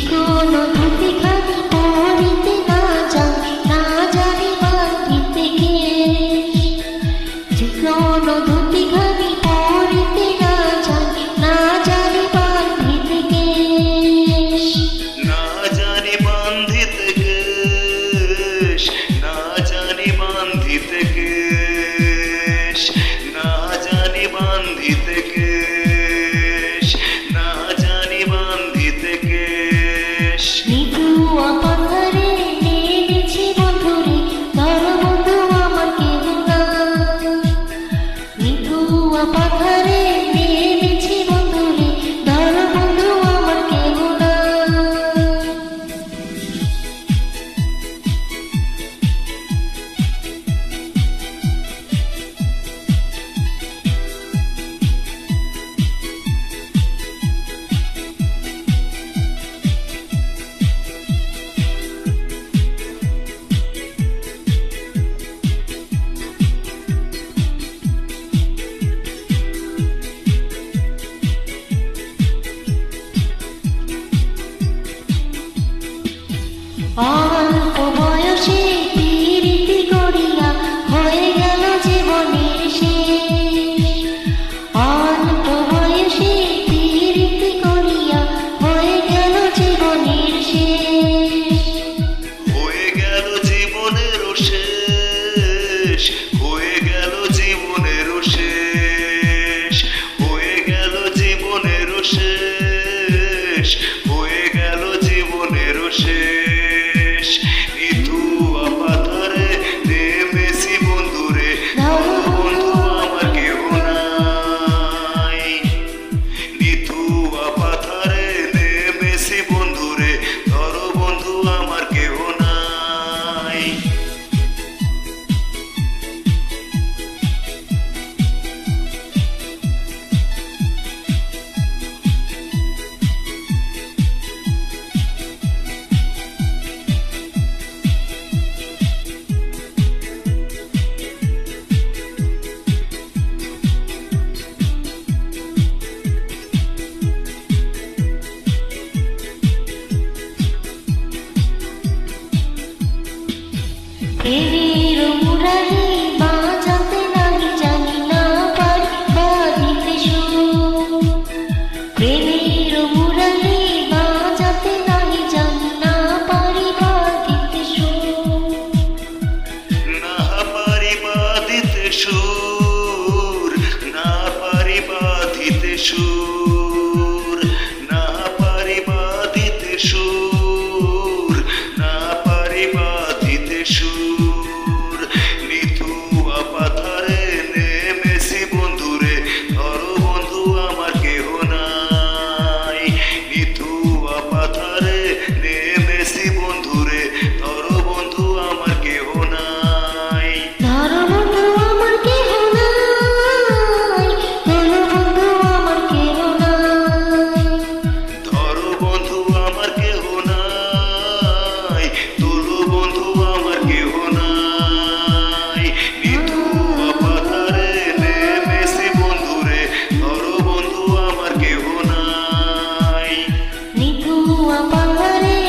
কোনো ধুতি খানি পরিতে না জানি বাঁধিতে কে, যে কোনো ধুতি খানি পরিতে না জানি বাঁধিতে কে, না জানি বাঁধিতে কেশ, না জানি বাঁধিতে কেশ, না জানি বাঁধিতে কেশ, না জানি বাঁধিতে কেশ। নিতুয়া পাথরে নেমেছি বন্ধুরে, ধর বন্ধু আমার কেহ না। নিতুয়া পাথরে নেমেছি বন্ধুরে, ধর বন্ধু আমার কেহ না। অল্প বয়সে প্রীতি করিয়া হয়ে গেল জীবনের শেষ, অল্প বয়সে প্রীতি করিয়া হয়ে গেল জীবনের শেষ, হয়ে গেল জীবনের শেষ, হয়ে গেল জীবনের শেষ, হয়ে গেল জীবনের শেষ, হয়ে গেল জীবনের শেষ। নিতুয়া পাথরে নেমেছি বন্ধুরে, বন্ধু আমার কেহ নাই। নিতুয়া পাথরে নেমেছি বন্ধুরে, ধর বন্ধু আমার কেহ নাই। প্রেমের মুরারি বাজাতে নাহি জানি না পারি বাঁধিতে সুর, প্রেমের মুরারি বাজাতে নাহি জানি না পারি বাঁধিতে সুর, না পারি বাঁধিতে সুর, না পারি বাঁধিতে সুর, না পারি বাঁধিতে সুর, না পারি বাঁধিতে সুর। নিতুয়া পাথরে নেমেছি বন্ধুরে, ধর বন্ধু আমার কেহ নাই। পাহাড়ে